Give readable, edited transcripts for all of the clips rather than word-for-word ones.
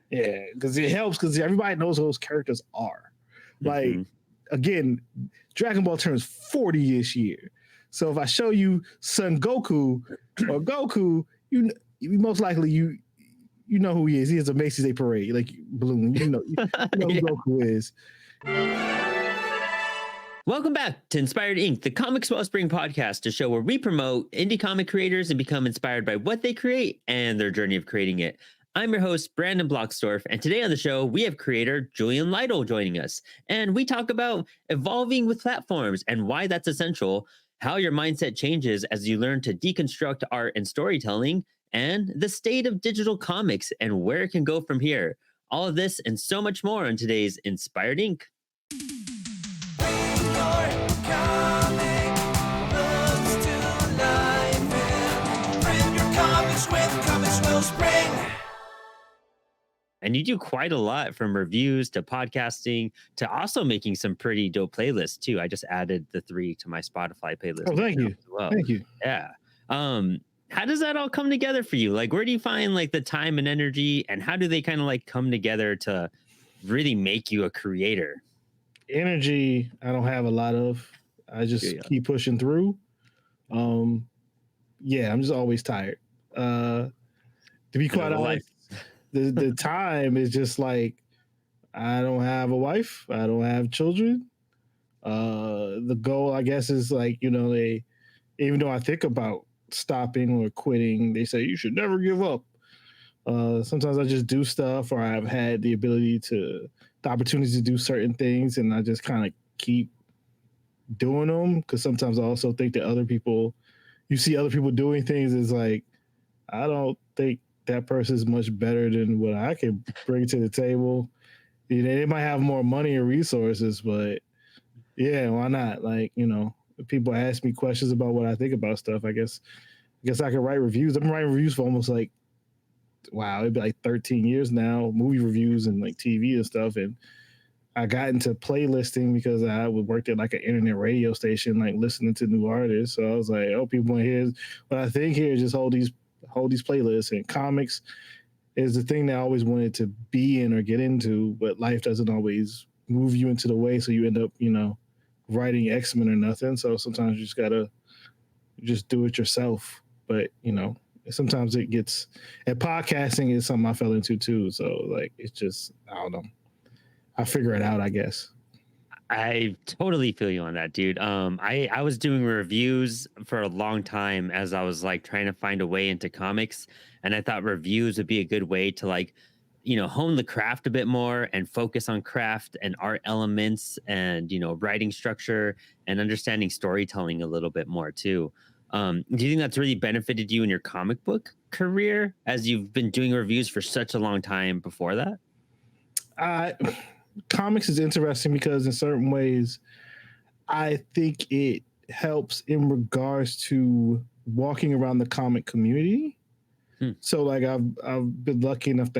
Yeah, because it helps because everybody knows who those characters are. Like, again, Dragon Ball turns 40 this year. So if I show you Son Goku or Goku, you most likely you know who he is. He is a Macy's Day Parade, like Balloon. You know who Yeah. Goku is. Welcome back to Inspired Inc., the Comics Wellspring podcast, a show where we promote indie comic creators and become inspired by what they create and their journey of creating it. I'm your host, Brandon Bloxdorf, and today on the show, we have creator Julian Lytle joining us. And we talk about evolving with platforms and why that's essential, how your mindset changes as you learn to deconstruct art and storytelling, and the state of digital comics and where it can go from here. All of this and so much more on today's Inspired Inc. And you do quite a lot, from reviews to podcasting to also making some pretty dope playlists too. I just added the 3 to my Spotify playlist. Oh, thank you. Well. Thank you. Yeah. How does that all come together for you? Like, where do you find like the time and energy, and how do they kind of like come together to really make you a creator? Energy, I don't have a lot of. I just keep pushing through. Yeah, I'm just always tired. To be quite honest, the time is just like, I don't have a wife, I don't have children. The goal, I guess, is like, they, even though I think about stopping or quitting, they say you should never give up. Sometimes I just do stuff, or I've had the opportunity to do certain things, and I just kind of keep doing them, because sometimes I also think that you see other people doing things, is like, I don't think that person is much better than what I can bring to the table. They might have more money or resources, but yeah, why not? Like, if people ask me questions about what I think about stuff, I guess I can write reviews. I've been writing reviews for almost like, it'd be like 13 years now, movie reviews and like TV and stuff. And I got into playlisting because I worked at like an internet radio station, like listening to new artists. So I was like, oh, people want to hear what I think here, just hold these playlists. And comics is the thing that I always wanted to be in or get into, but life doesn't always move you into the way. So you end up, writing X-Men or nothing. So sometimes you just gotta just do it yourself. But, sometimes it gets, and podcasting is something I fell into too. So like, it's just, I don't know. I figure it out, I guess. I totally feel you on that, dude. I was doing reviews for a long time as I was like trying to find a way into comics, and I thought reviews would be a good way to like, hone the craft a bit more and focus on craft and art elements and, writing structure and understanding storytelling a little bit more too. Do you think that's really benefited you in your comic book career, as you've been doing reviews for such a long time before that? Comics is interesting because in certain ways, I think it helps in regards to walking around the comic community. So like I've been lucky enough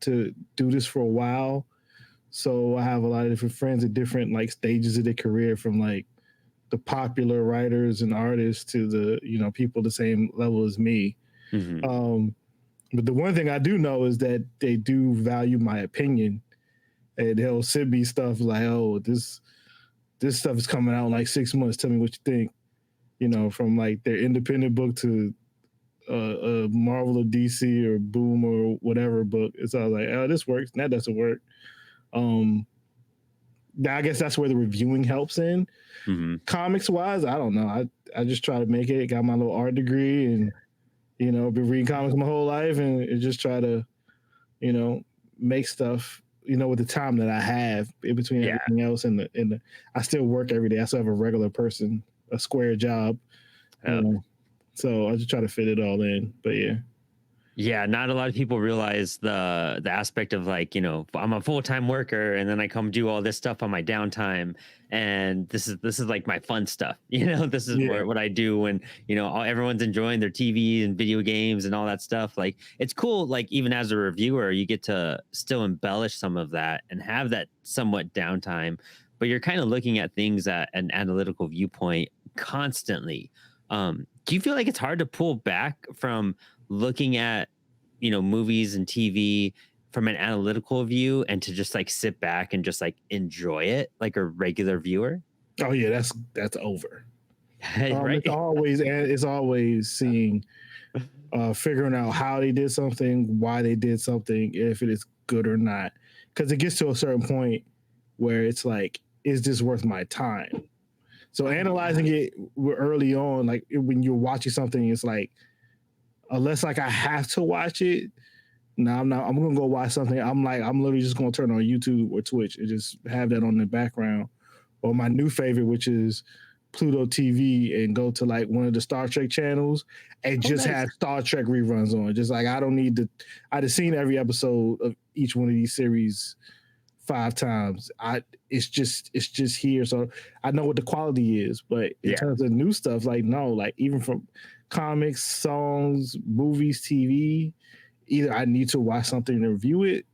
to do this for a while. So I have a lot of different friends at different like stages of their career, from like the popular writers and artists to the, people the same level as me. Mm-hmm. But the one thing I do know is that they do value my opinion. And they'll send me stuff like, oh, this stuff is coming out in like 6 months. Tell me what you think. From like their independent book to a Marvel or DC or Boom or whatever book. It's all like, oh, this works, and that doesn't work. I guess that's where the reviewing helps in. Mm-hmm. Comics wise, I don't know. I just try to make it. Got my little art degree, and been reading comics my whole life, and just try to make stuff. With the time that I have in between everything else, and I still work every day. I still have a regular a square job. So I just try to fit it all in. But yeah, not a lot of people realize the aspect of like, I'm a full-time worker, and then I come do all this stuff on my downtime, and this is like my fun stuff. This is what I do when everyone's enjoying their TV and video games and all that stuff. Like, it's cool. Like, even as a reviewer, you get to still embellish some of that and have that somewhat downtime, but you're kind of looking at things at an analytical viewpoint constantly. Do you feel like it's hard to pull back from looking at movies and TV from an analytical view and to just like sit back and just like enjoy it like a regular viewer? Oh yeah, that's over. Right. It's always seeing, figuring out how they did something, why they did something, if it is good or not. Because it gets to a certain point where it's like, is this worth my time? So analyzing it early on, like when you're watching something, it's like, unless like I have to watch it, no, I'm not. I'm gonna go watch something. I'm literally just gonna turn on YouTube or Twitch and just have that on the background. Or my new favorite, which is Pluto TV, and go to like one of the Star Trek channels and just have Star Trek reruns on. Just like I don't need to. I'd have seen every episode of each one of these series 5 times. It's just here, so I know what the quality is. But in terms of new stuff, like no, like even from comics, songs, movies, TV, either I need to watch something and review it,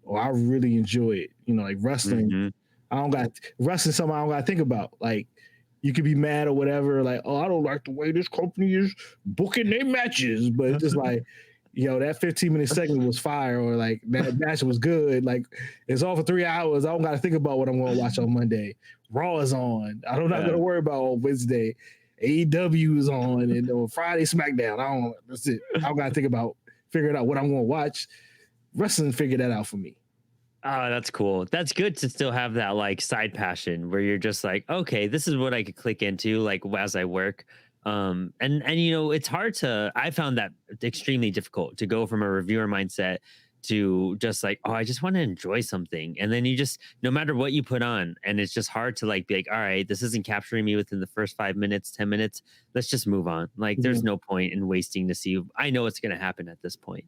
or I really enjoy it. You know, like wrestling. Mm-hmm. Wrestling something I don't gotta think about. Like you could be mad or whatever, like, oh, I don't like the way this company is booking their matches, but it's just like, yo, that 15-minute segment was fire, or like that match was good. Like it's all for 3 hours. I don't gotta think about what I'm gonna watch on Monday. Raw is on. I'm not gonna worry about on Wednesday. AEW is on, and on Friday SmackDown. That's it. I don't gotta think about figuring out what I'm gonna watch. Wrestling figured that out for me. Oh, that's cool. That's good to still have that like side passion where you're just like, okay, this is what I could click into like as I work. And you know, it's hard to, I found that extremely difficult to go from a reviewer mindset to just like, oh, I just want to enjoy something. And then you just, no matter what you put on, and it's just hard to like be like, all right, this isn't capturing me within the first 5 minutes, 10 minutes. Let's just move on. Like there's no point in wasting to see. I know what's going to happen at this point.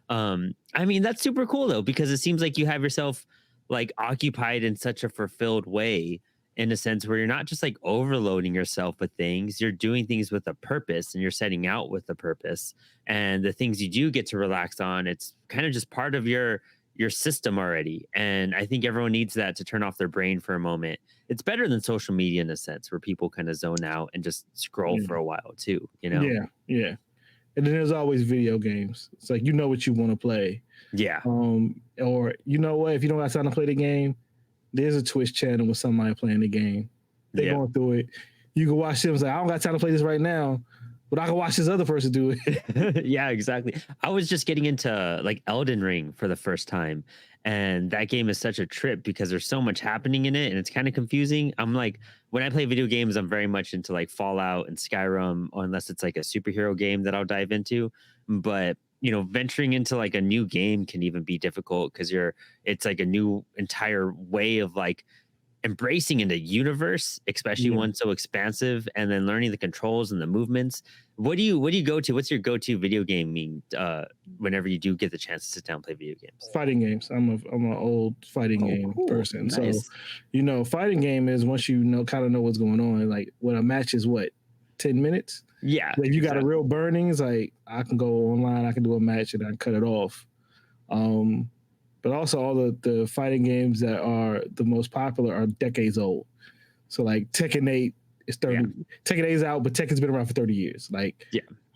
I mean, that's super cool though, because it seems like you have yourself like occupied in such a fulfilled way, in a sense where you're not just like overloading yourself with things, you're doing things with a purpose and you're setting out with a purpose. And the things you do get to relax on, it's kind of just part of your system already. And I think everyone needs that to turn off their brain for a moment. It's better than social media in a sense where people kind of zone out and just scroll for a while too, you know? Yeah. And then there's always video games. It's like, you know what you want to play. Yeah. Or you know what, if you don't have time to play the game, there's a Twitch channel with somebody playing the game. They're going through it. You can watch them say, I don't got time to play this right now, but I can watch this other person do it. Yeah, exactly. I was just getting into like Elden Ring for the first time. And that game is such a trip because there's so much happening in it and it's kind of confusing. I'm like, when I play video games, I'm very much into like Fallout and Skyrim, or unless it's like a superhero game that I'll dive into. But, you know, venturing into like a new game can even be difficult because it's like a new entire way of like embracing in the universe, especially one so expansive, and then learning the controls and the movements. What do you go to? What's your go-to video gaming whenever you do get the chance to sit down and play video games? Fighting games. I'm an old fighting game person. Nice. So, you know, fighting game is once you kind of know what's going on. Like when a match is 10 minutes? Yeah. If you got a real burning, it's like I can go online, I can do a match and I can cut it off. But also all the fighting games that are the most popular are decades old. So like Tekken 8 is 30. Yeah. Tekken 8 is out, but Tekken's been around for 30 years. Like,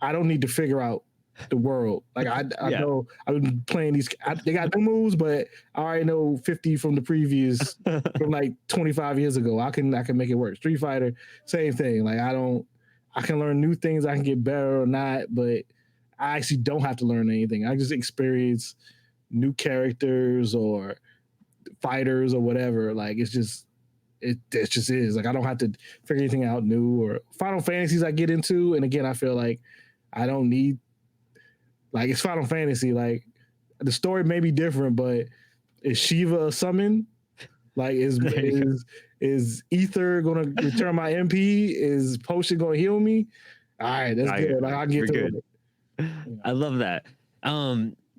I don't need to figure out the world. Like I know I've been playing these. They got new moves, but I already know 50 from the previous from like 25 years ago. I can make it work. Street Fighter, same thing. Like I can learn new things. I can get better or not, but I actually don't have to learn anything. I just experience new characters or fighters or whatever. Like it just is. Like I don't have to figure anything out new. Or Final Fantasies I get into, and again I feel like I don't need, like, it's Final Fantasy. Like the story may be different, but is Shiva a summon? Like is Ether gonna return my MP? Is Potion gonna heal me? All right, that's good. Like I get through it. I love that.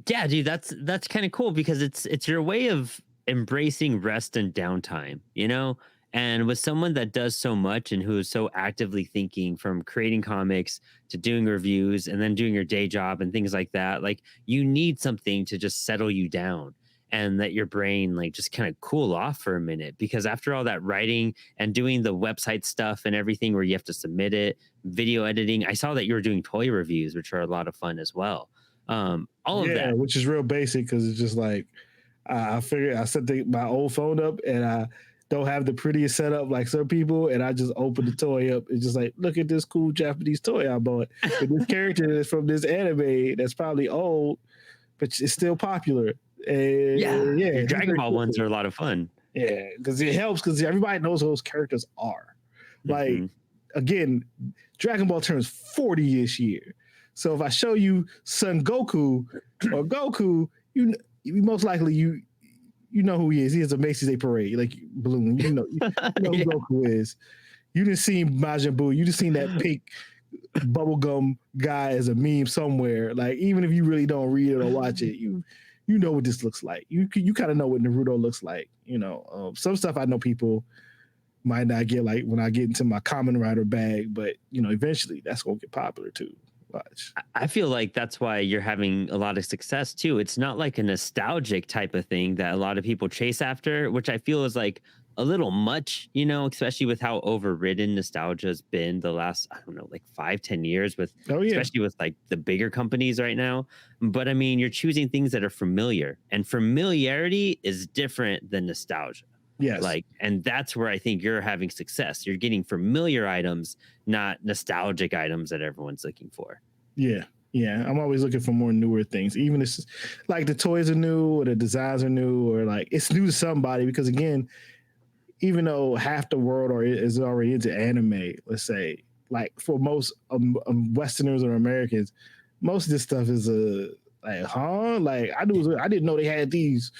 Yeah, dude, that's kind of cool because it's your way of embracing rest and downtime, you know? And with someone that does so much and who is so actively thinking, from creating comics to doing reviews and then doing your day job and things like that, like you need something to just settle you down and let your brain like just kind of cool off for a minute, because after all that writing and doing the website stuff and everything where you have to submit it, video editing, I saw that you were doing toy reviews, which are a lot of fun as well. All of Yeah, that. which is real basic because it's just like I figured I set my old phone up and I don't have the prettiest setup like some people, and I just open the toy up. It's just like, look at this cool Japanese toy I bought. And this character is from this anime that's probably old, but it's still popular. And yeah, Your it's Dragon very Ball cool. ones are a lot of fun. Yeah, because it helps because everybody knows who those characters are. Like, again, Dragon Ball turns 40 this year. So if I show you Son Goku or Goku, you most likely you know who he is. He has a Macy's Day Parade, like Balloon. You know who Goku is. You didn't see Majin Buu. You just seen that pink bubblegum guy as a meme somewhere. Like, even if you really don't read it or watch it, you know what this looks like. You kind of know what Naruto looks like. Some stuff I know people might not get, like when I get into my Kamen Rider bag, but eventually that's gonna get popular too. Watch. I feel like that's why you're having a lot of success too. It's not like a nostalgic type of thing that a lot of people chase after, which I feel is like a little much, especially with how overridden nostalgia has been the last, I don't know, like 5-10 years especially with like the bigger companies right now. But I mean, you're choosing things that are familiar, and familiarity is different than nostalgia. Yes. And that's where I think you're having success. You're getting familiar items, not nostalgic items that everyone's looking for. Yeah. Yeah. I'm always looking for more newer things. Even if like the toys are new or the designs are new, or like it's new to somebody, because again, even though half the world is already into anime, let's say, like for most Westerners or Americans, most of this stuff is like, huh? Like I didn't know they had these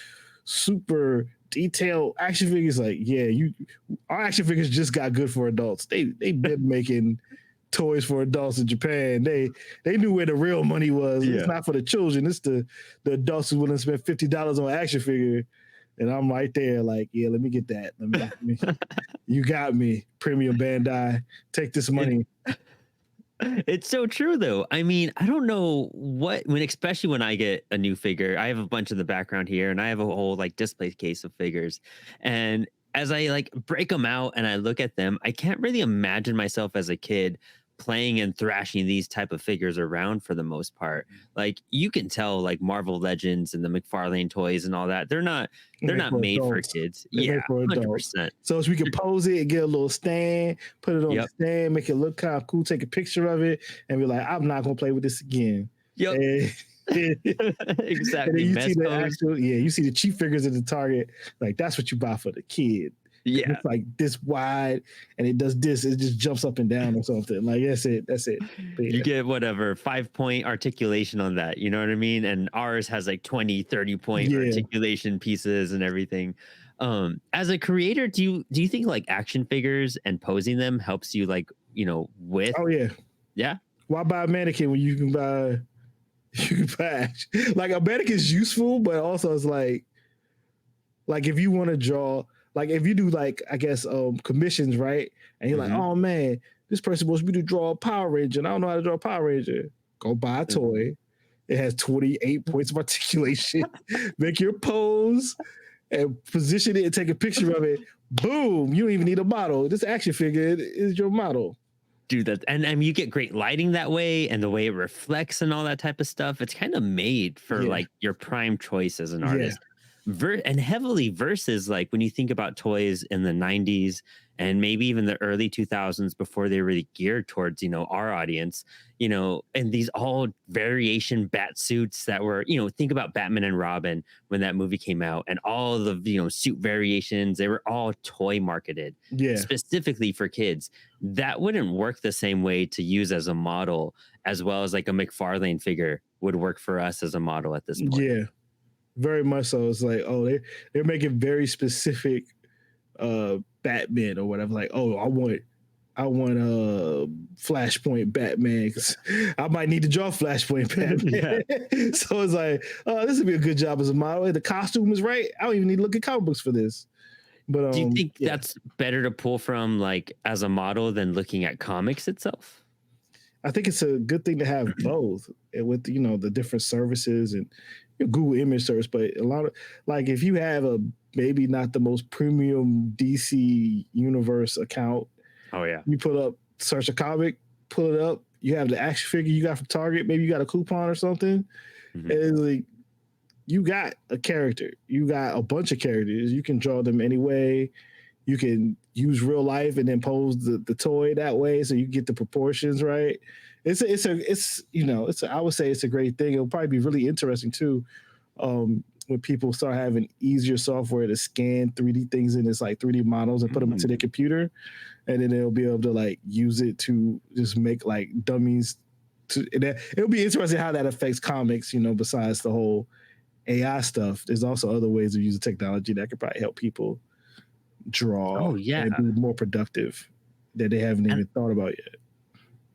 super detailed action figures. Like, yeah, our action figures just got good for adults. They've been making toys for adults in Japan. They knew where the real money was. Yeah. It's not for the children. It's the adults who willing to spend $50 on an action figure. And I'm right there, like, yeah, let me get that. You got me, Premium Bandai. Take this money. It's so true, though. I mean, I don't know especially when I get a new figure, I have a bunch in the background here, and I have a whole like display case of figures. And as I like break them out and I look at them, I can't really imagine myself as a kid playing and thrashing these type of figures around for the most part. Like you can tell, like Marvel Legends and the McFarlane toys and all that, they're not made for kids. Yeah, 100%. So we can pose it and get a little stand, put it on the stand, make it look kind of cool, take a picture of it, and be like, I'm not gonna play with this again. Yep. Exactly. And you see the cheap figures at the Target. Like that's what you buy for the kid. Yeah, it's like this wide, and it does this. It just jumps up and down or something. Like that's it. But, yeah. You get whatever 5-point articulation on that. You know what I mean? And ours has like 20, 30-point articulation pieces and everything. As a creator, do you think like action figures and posing them helps you with? Oh yeah. Why buy a mannequin when you can buy action? Like a mannequin is useful, but also it's like if you want to draw. Like if you do like, I guess, commissions, right? And you're like, oh man, this person supposed to be to draw a Power Ranger, and I don't know how to draw a Power Ranger. Go buy a toy. It has 28 points of articulation. Make your pose and position it and take a picture of it. Boom! You don't even need a model. This action figure is your model. Dude, that and you get great lighting that way, and the way it reflects and all that type of stuff. It's kind of made for like your prime choice as an artist. And heavily versus like when you think about toys in the 90s and maybe even the early 2000s before they really geared towards our audience, and these all variation bat suits that were, think about Batman and Robin when that movie came out, and all the suit variations, they were all toy marketed specifically for kids. That wouldn't work the same way to use as a model, as well as like a McFarlane figure would work for us as a model at this point. Yeah. Very much so. It's like, oh, they're making very specific Batman or whatever. Like, oh, I want a Flashpoint Batman because I might need to draw Flashpoint Batman. So it's like, oh, this would be a good job as a model. The costume is right. I don't even need to look at comic books for this. But do you think that's better to pull from like as a model than looking at comics itself? I think it's a good thing to have both with the different services and Google image search, but a lot of like if you have a maybe not the most premium DC universe account, you search a comic, pull it up, you have the action figure you got from Target, maybe you got a coupon or something, Mhm. It's like you got a character, you got a bunch of characters. You can draw them any way. You can use real life and then pose the toy that way, so you get the proportions right. It's I would say it's a great thing. It'll probably be really interesting too, when people start having easier software to scan 3D things in its like 3D models and put them into their computer, and then they'll be able to like use it to just make like dummies. It'll be interesting how that affects comics. Besides the whole AI stuff, there's also other ways of using technology that could probably help people draw Oh yeah. and be more productive that they haven't even thought about yet.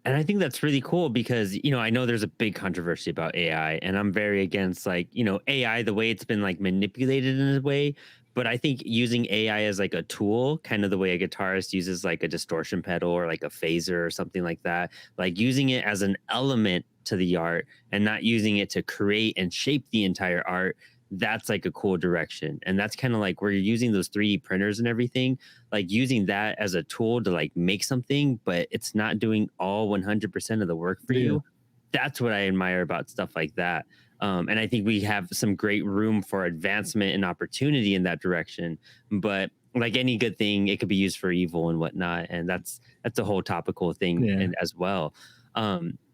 And I think that's really cool because, I know there's a big controversy about AI, and I'm very against like, AI, the way it's been like manipulated in a way. But I think using AI as like a tool, kind of the way a guitarist uses like a distortion pedal or like a phaser or something like that, like using it as an element to the art and not using it to create and shape the entire art. That's like a cool direction. And that's kind of like where you're using those 3D printers and everything, like using that as a tool to like make something, but it's not doing all 100% of the work for you. That's what I admire about stuff like that. And I think we have some great room for advancement and opportunity in that direction. But like any good thing, it could be used for evil and whatnot. And that's a whole topical thing and as well.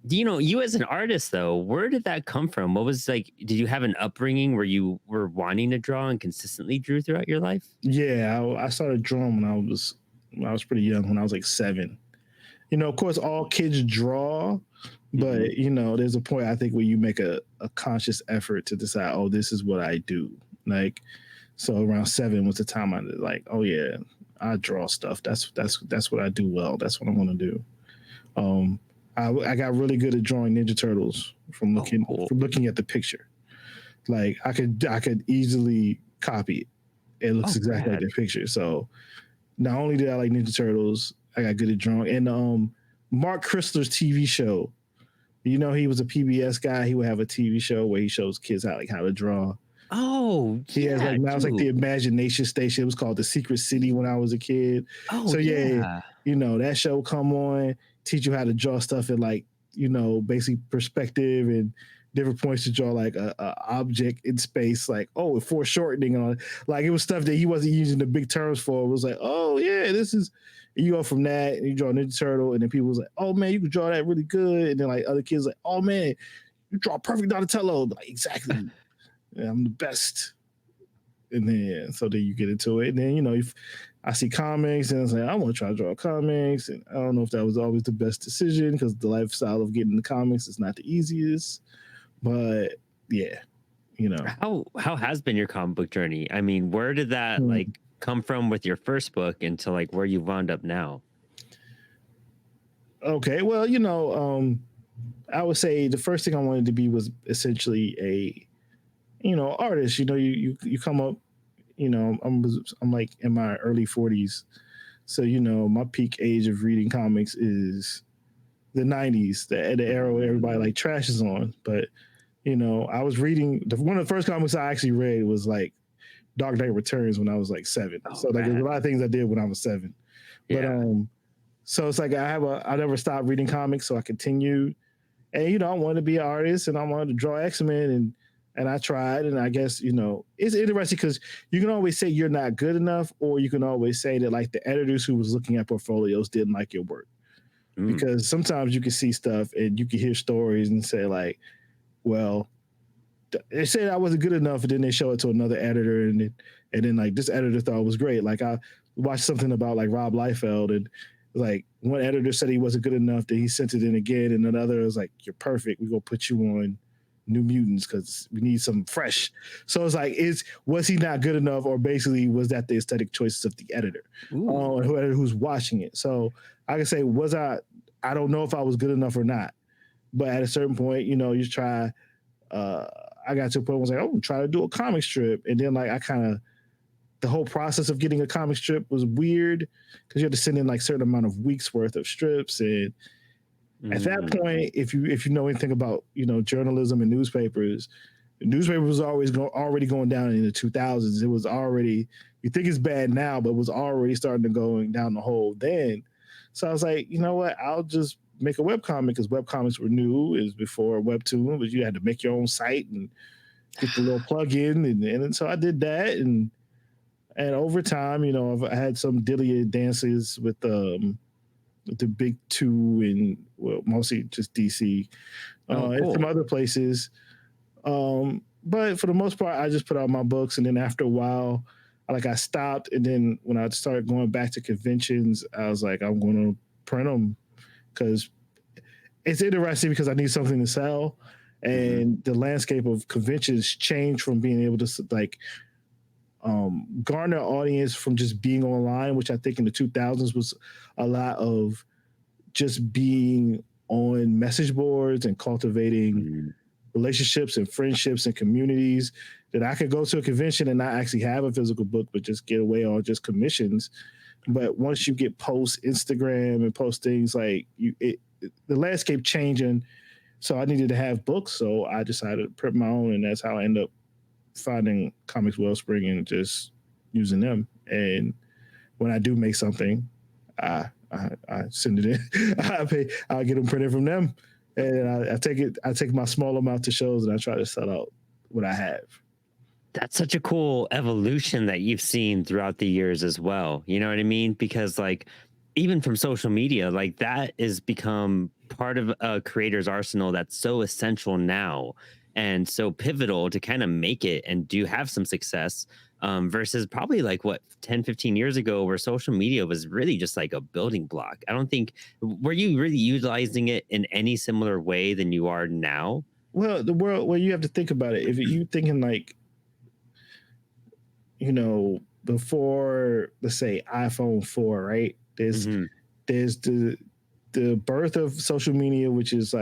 You as an artist though, where did that come from? What was like, did you have an upbringing where you were wanting to draw and consistently drew throughout your life? Yeah, I started drawing when I was pretty young, when I was like 7. Of course, all kids draw, but there's a point I think where you make a conscious effort to decide, oh, this is what I do. Like, so around 7 was the time I like, oh yeah, I draw stuff. That's what I do well. That's what I want to do. I got really good at drawing Ninja Turtles from looking at the picture. Like I could easily copy it. It looks exactly like the picture. So not only did I like Ninja Turtles, I got good at drawing. And Mark Chrysler's TV show, he was a PBS guy. He would have a TV show where he shows kids how to draw. Oh, he has like now it's like the Imagination Station. It was called The Secret City when I was a kid. Oh, so that show come on, teach you how to draw stuff in like basic perspective and different points to draw like a object in space, like foreshortening on like it was stuff that he wasn't using the big terms for. It was like, oh yeah, this is. You go from that and you draw Ninja Turtle, and then people was like, oh man, you can draw that really good. And then like other kids like, oh man, you draw perfect Donatello. Like, exactly. Yeah, I'm the best. And then so then you get into it. And then, if I see comics and I was like, I want to try to draw comics. And I don't know if that was always the best decision because the lifestyle of getting the comics is not the easiest. But yeah, How has been your comic book journey? I mean, where did that like come from with your first book into like where you wound up now? Okay, well, I would say the first thing I wanted to be was essentially a artist. You come up, I'm like in my early 40s. So, my peak age of reading comics is the 90s, the era where everybody like trashes on. But, I was reading one of the first comics I actually read was like Dark Knight Returns when I was like 7. So like there's a lot of things I did when I was 7. But so it's like I never stopped reading comics, so I continued. And I wanted to be an artist and I wanted to draw X-Men and I tried, and I guess, it's interesting because you can always say you're not good enough, or you can always say that like the editors who was looking at portfolios didn't like your work. Because sometimes you can see stuff and you can hear stories and say like, well, they said I wasn't good enough, and then they show it to another editor, and then like this editor thought it was great. Like I watched something about like Rob Liefeld, and like one editor said he wasn't good enough, then he sent it in again, and another was like, you're perfect, we're gonna put you on New Mutants because we need some fresh. So it's like, was he not good enough, or basically was that the aesthetic choices of the editor who's watching it? So I can say, I don't know if I was good enough or not, but at a certain point, you try. I got to a point where I was like, oh, try to do a comic strip. And then like the whole process of getting a comic strip was weird because you had to send in like certain amount of weeks worth of strips. And at that point, if you know anything about, journalism and newspapers, the newspaper was already going down in the 2000s. It was already, you think it's bad now, but it was already starting to going down the hole then. So I was like, you know what, I'll just make a webcomic because webcomics were new. It was before Webtoon, but you had to make your own site and get the little plug-in. And so I did that. And over time, I had some Delia dances with the big two and mostly just DC cool. and some other places. But for the most part, I just put out my books. And then after a while, I stopped. And then when I started going back to conventions, I was like, I'm going to print them because it's interesting because I need something to sell. And the landscape of conventions changed from being able to garner audience from just being online, which I think in the 2000s was a lot of just being on message boards and cultivating relationships and friendships and communities, that I could go to a convention and not actually have a physical book, but just get away on just commissions. But once you get post Instagram and post things, the landscape changing. So I needed to have books. So I decided to print my own, and that's how I ended up finding Comix Wellspring and just using them. And when I do make something, I send it in. I'll get them printed from them. And I take my small amount to shows and I try to sell out what I have. That's such a cool evolution that you've seen throughout the years as well. You know what I mean? Because even from social media, that has become part of a creator's arsenal that's so essential now and so pivotal to kind of make it and do have some success versus probably 10, 15 years ago where social media was really just a building block. I don't think, were you really utilizing it in any similar way than you are now? Well, the world, you have to think about it. If you're thinking before, let's say iPhone 4, right? There's the birth of social media, which is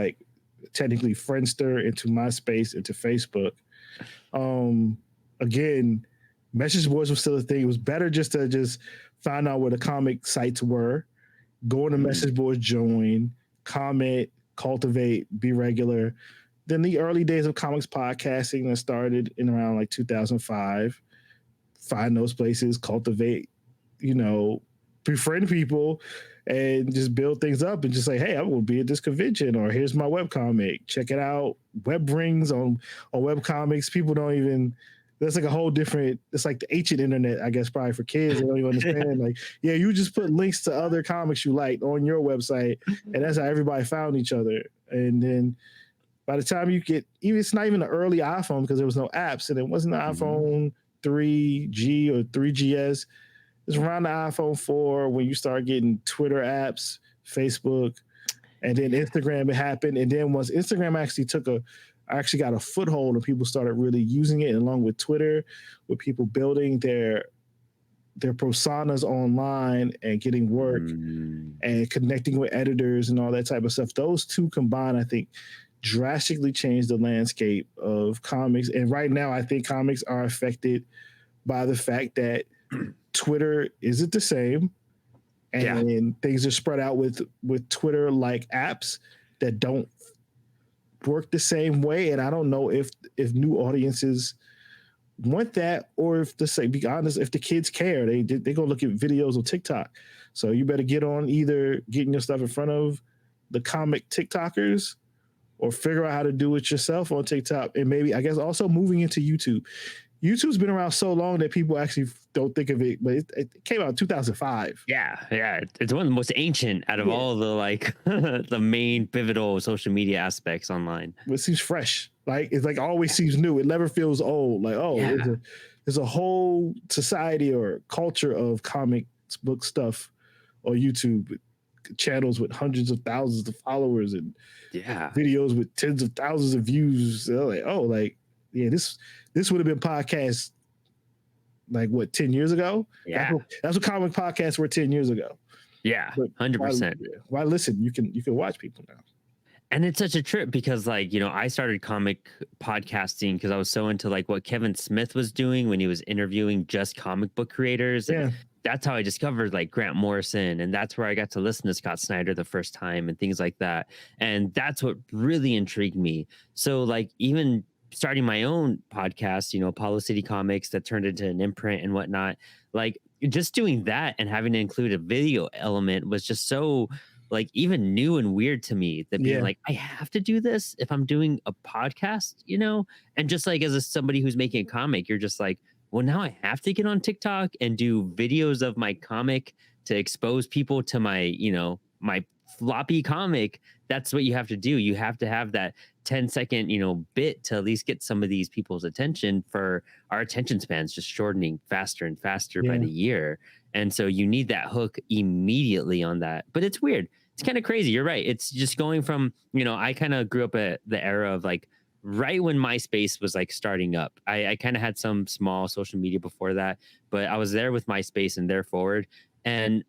technically Friendster, into MySpace, into Facebook. Again, message boards were still a thing. It was better just to find out where the comic sites were, go on the message boards, join, comment, cultivate, be regular. Then the early days of comics podcasting that started in around 2005. Find those places, cultivate, befriend people, and just build things up and just say, hey, I'm going to be at this convention, or here's my webcomic. Check it out. Web rings on webcomics. People don't even, that's a whole different, it's the ancient internet, I guess, probably for kids. They don't even understand. You just put links to other comics you like on your website, and that's how everybody found each other. And then by the time you get, even it's not even an early iPhone because there was no apps, and it wasn't an iPhone 3G or 3GS. It's around the iPhone 4 when you start getting Twitter apps, Facebook, and then Instagram. It happened, and then once Instagram actually got a foothold, and people started really using it, along with Twitter, with people building their personas online and getting work and connecting with editors and all that type of stuff. Those two combined, I think, drastically changed the landscape of comics. And right now, I think comics are affected by the fact that Twitter isn't the same, and things are spread out with Twitter apps that don't work the same way. And I don't know if new audiences want that, or if, to say, be honest, if the kids care, they go look at videos on TikTok. So you better get on either getting your stuff in front of the comic TikTokers, or figure out how to do it yourself on TikTok, and maybe, I guess, also moving into YouTube. YouTube's been around so long that people actually don't think of it, but it came out in 2005. Yeah. It's one of the most ancient out of all the the main pivotal social media aspects online. But it seems fresh. It's always seems new. It never feels old. There's a whole society or culture of comic book stuff on YouTube, channels with hundreds of thousands of followers and videos with tens of thousands of views. This would have been podcasts 10 years ago? Yeah. That's what comic podcasts were 10 years ago. Yeah, 100%. Why listen? You can watch people now. And it's such a trip because I started comic podcasting because I was so into what Kevin Smith was doing when he was interviewing just comic book creators. And that's how I discovered Grant Morrison, and that's where I got to listen to Scott Snyder the first time and things like that. And that's what really intrigued me. So even starting my own podcast, Apollo City Comics, that turned into an imprint and whatnot, just doing that and having to include a video element was just so like even new and weird to me, that being Yeah. like, I have to do this if I'm doing a podcast, and just like somebody who's making a comic, you're just like, well, now I have to get on TikTok and do videos of my comic to expose people to my, my floppy comic. That's what you have to do. You have to have that 10-second, bit to at least get some of these people's attention. For our attention spans just shortening faster and faster by Yeah. the year. And so you need that hook immediately on that. But it's weird. It's kind of crazy. You're right. It's just going from, I kind of grew up at the era of like right when MySpace was like starting up. I kind of had some small social media before that, but I was there with MySpace and there forward. And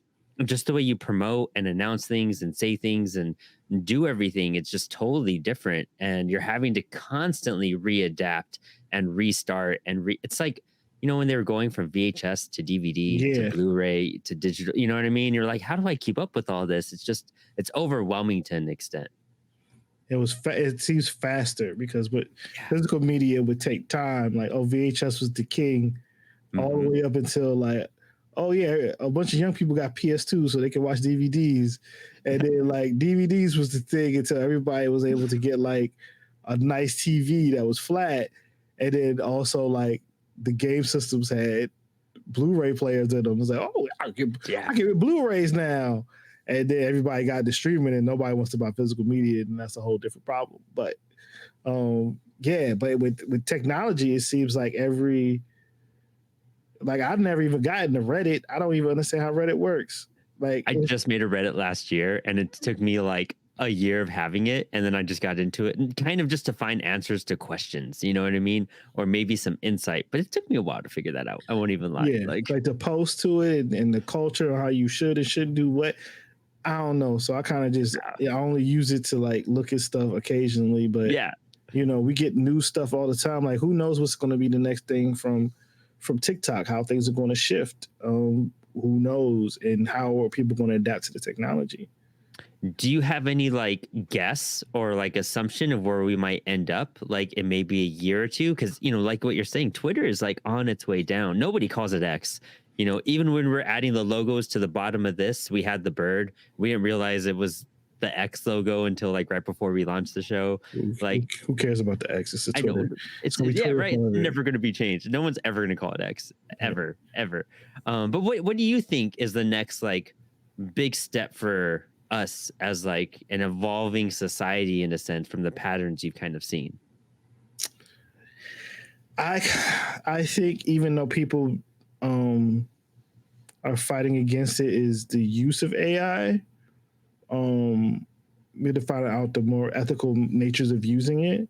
just the way you promote and announce things and say things and do everything, it's just totally different. And you're having to constantly readapt and restart it's like, when they were going from VHS to DVD to Yeah. Blu-ray to digital, you know what I mean? You're like, how do I keep up with all this? It's overwhelming to an extent. It seems faster because with physical media would take time. Like, VHS was the king all the way up until like, a bunch of young people got PS2 so they could watch DVDs. And then like DVDs was the thing until everybody was able to get like a nice TV that was flat. And then also like the game systems had Blu-ray players in them. It was like, I get Blu-rays now. And then everybody got the streaming and nobody wants to buy physical media, and that's a whole different problem. But but with technology, it seems like I've never even gotten to Reddit. I don't even understand how Reddit works. Like, I just made a Reddit last year, and it took me like a year of having it, and then I just got into it, and kind of just to find answers to questions, you know what I mean, or maybe some insight. But it took me a while to figure that out. I won't even lie. Yeah, like to post to it and the culture, how you should and shouldn't do what. I don't know. So I kind of just I only use it to like look at stuff occasionally. But we get new stuff all the time. Like, who knows what's going to be the next thing from TikTok? How things are going to shift? Who knows? And how are people going to adapt to the technology? Do you have any like guess or like assumption of where we might end up? Like it may be a year or two, because like what you're saying, Twitter is like on its way down. Nobody calls it X. Even when we're adding the logos to the bottom of this, we had the bird. We didn't realize it was the X logo until like right before we launched the show. Like, who cares about the X? It's a Twitter. I know. It's right. It's never going to be changed. No one's ever going to call it X ever. But what do you think is the next like big step for us as like an evolving society, in a sense, from the patterns you've kind of seen? I think even though people are fighting against it, is the use of AI. We have to find out the more ethical natures of using it,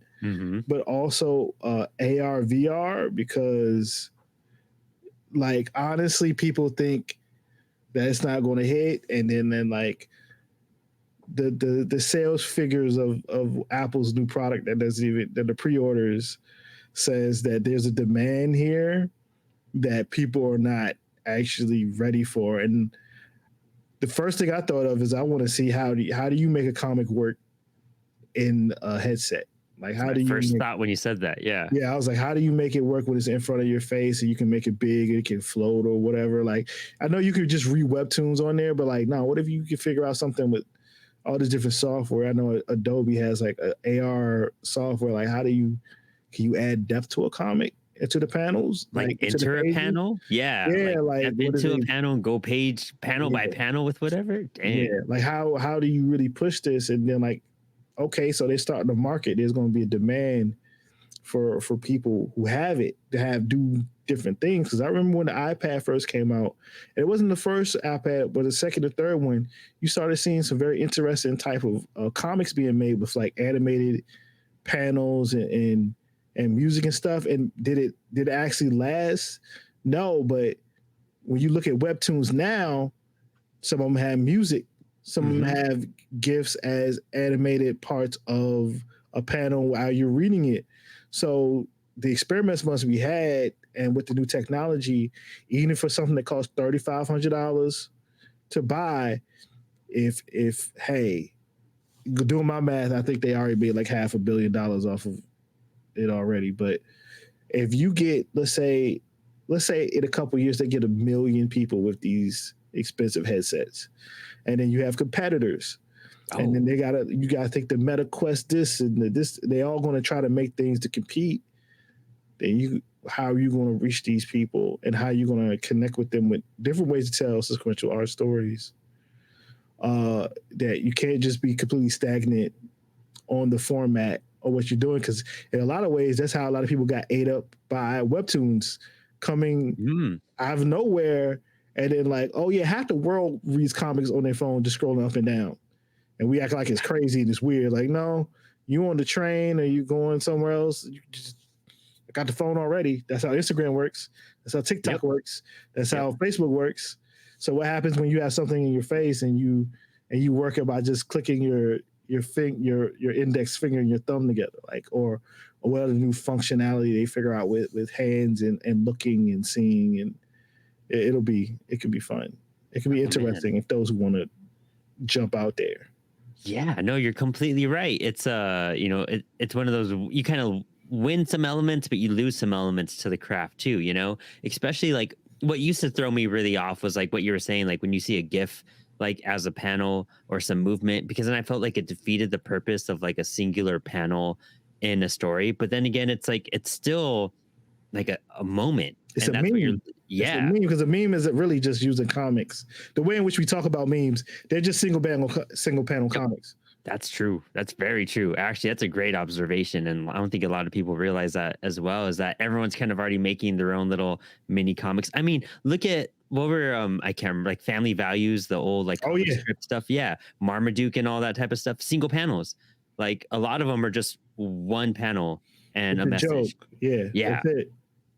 but also AR, VR, because like honestly, people think that it's not going to hit, and then like the sales figures of Apple's new product that the pre-orders says that there's a demand here that people are not actually ready for. And the first thing I thought of is I want to see how do you make a comic work in a headset? Like, how do you first thought when you said that? Yeah, I was like, how do you make it work when it's in front of your face and you can make it big and it can float or whatever? Like, I know you could just read webtoons on there, but like, no, what if you could figure out something with all this different software? I know Adobe has like a AR software. Like, can you add depth to a comic, into the panels? Like enter a panel? Yeah, like into a panel and go panel by panel with whatever? Dang. Yeah, like how do you really push this? And then like, okay, so they're starting to market. There's going to be a demand for people who have it to do different things. Because I remember when the iPad first came out, and it wasn't the first iPad, but the second or third one, you started seeing some very interesting type of comics being made with like animated panels and music and stuff. And did it actually last? No, but when you look at webtoons now, some of them have music, some of them have GIFs as animated parts of a panel while you're reading it. So the experiments must be had, and with the new technology, even for something that costs $3,500 to buy, if hey, doing my math, I think they already made like $500 million off of it already. But if you get, let's say in a couple of years they get 1 million people with these expensive headsets. And then you have competitors. And then you gotta think the Meta Quest this and this. They all going to try to make things to compete. Then how are you going to reach these people, and how are you going to connect with them with different ways to tell sequential art stories? That you can't just be completely stagnant on the format or what you're doing, because in a lot of ways that's how a lot of people got ate up by webtoons coming out of nowhere, and then like, oh yeah, half the world reads comics on their phone just scrolling up and down, and we act like it's crazy and it's weird. Like, no, you on the train or you going somewhere else, you just got the phone already. That's how Instagram works. That's how TikTok works. That's how Facebook works. So what happens when you have something in your face and you work it by just clicking your index finger and your thumb together, like, or what other new functionality they figure out with hands and looking and seeing, and it can be fun. It can be interesting if those who want to jump out there. Yeah, no, you're completely right. It's it's one of those, you kind of win some elements, but you lose some elements to the craft too, especially like what used to throw me really off was like what you were saying, like when you see a GIF like as a panel or some movement, because then I felt like it defeated the purpose of like a singular panel in a story. But then again, it's like, it's still like a moment. It's a meme. It's a meme, because a meme isn't really just using comics. The way in which we talk about memes, they're just single panel comics. That's true. That's very true. Actually, that's a great observation. And I don't think a lot of people realize that as well, is that everyone's kind of already making their own little mini comics. I mean, look at what were, I can't remember, like Family Values, the old like script stuff. Yeah. Marmaduke and all that type of stuff. Single panels. Like a lot of them are just one panel and a message. Joke. Yeah. Yeah. That's it.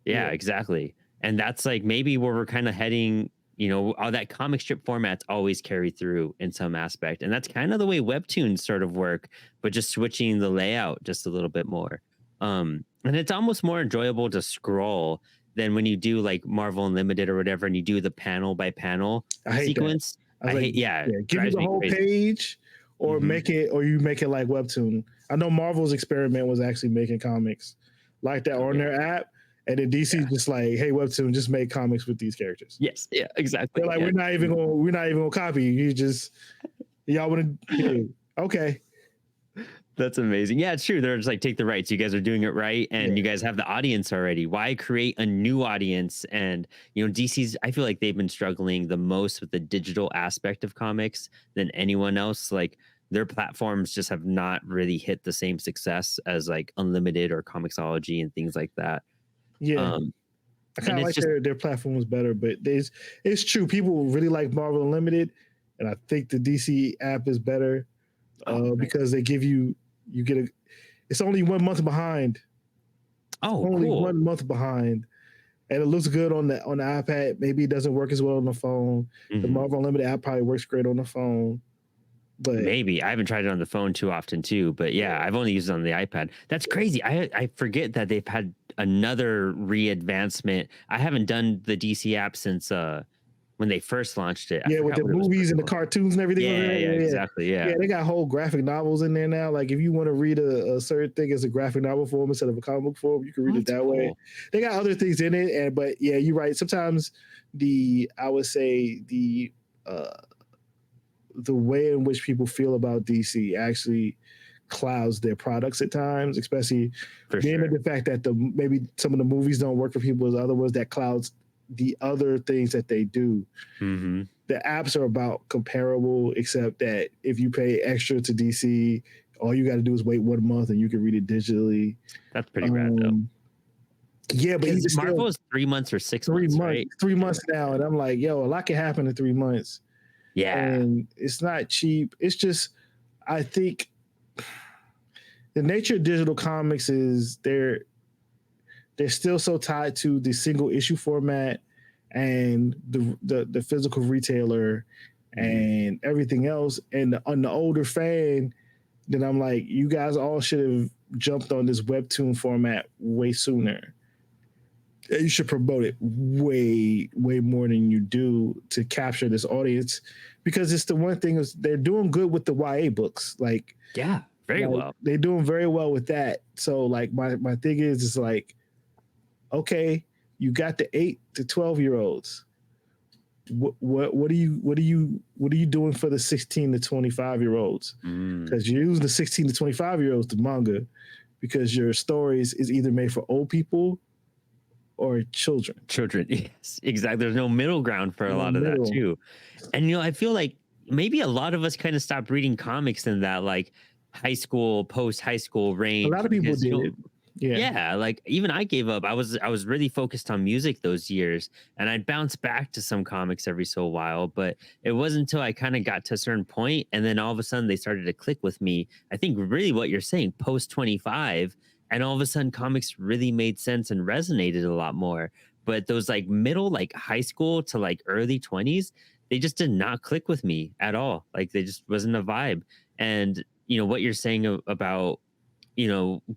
Yeah, exactly. And that's like maybe where we're kind of heading, all that comic strip formats always carry through in some aspect. And that's kind of the way webtoons sort of work, but just switching the layout just a little bit more. And it's almost more enjoyable to scroll than when you do like Marvel Unlimited or whatever, and you do the panel by panel sequence. Give me the whole page, or you make it like webtoon. I know Marvel's experiment was actually making comics like that on their app. And then DC just like, hey, webtoon, just make comics with these characters. Yes, yeah, exactly. They're like, we're not even gonna copy you. Y'all want to? Okay, that's amazing. Yeah, it's true. They're just like, take the rights. You guys are doing it right, and you guys have the audience already. Why create a new audience? And DC's, I feel like they've been struggling the most with the digital aspect of comics than anyone else. Like their platforms just have not really hit the same success as like Unlimited or Comixology and things like that. Yeah, I kind of like their platform was better, but it's true. People really like Marvel Unlimited, and I think the DC app is better because they give you it's only 1 month behind. Oh, only cool. 1 month behind, and it looks good on the iPad. Maybe it doesn't work as well on the phone. The Marvel Unlimited app probably works great on the phone. But maybe I haven't tried it on the phone too often too, but I've only used it on the iPad. That's crazy. I forget that they've had another re-advancement. I haven't done the DC app since when they first launched it. With the movies and the cartoons and everything. Exactly. Yeah, they got whole graphic novels in there now. Like if you want to read a certain thing as a graphic novel form instead of a comic book form, you can read it that way. They got other things in it, but you're right. Sometimes I would say the way in which people feel about DC actually clouds their products at times, especially the fact that maybe some of the movies don't work for people as other ones, that clouds the other things that they do. The apps are about comparable, except that if you pay extra to DC, all you got to do is wait 1 month and you can read it digitally. That's pretty rad though. Yeah, but Marvel is 3 months or 6 months, right? 3 months now, and I'm like, a lot can happen in 3 months. Yeah, and it's not cheap. It's just, I think the nature of digital comics is they're still so tied to the single issue format and the physical retailer and everything else. And on the older fan, then I'm like, you guys all should have jumped on this webtoon format way sooner. You should promote it way, way more than you do to capture this audience, because it's the one thing is they're doing good with the YA books. Like, very well. They're doing very well with that. So like my thing is like, okay, you got the 8 to 12 year olds. what are you doing for the 16 to 25-year-olds? Because you're using the 16 to 25-year-olds to manga because your stories is either made for old people or children. Yes, exactly. There's no middle ground for a lot of that too. And I feel like maybe a lot of us kind of stopped reading comics in that like high school, post high school range. A lot of people because, did. Yeah, like even I gave up. I was really focused on music those years, and I'd bounce back to some comics every so while, but it wasn't until I kind of got to a certain point, and then all of a sudden they started to click with me. I think really what you're saying, post 25, and all of a sudden comics really made sense and resonated a lot more. But those like middle, like high school to like early 20s, they just did not click with me at all. Like they just wasn't a vibe. And what you're saying about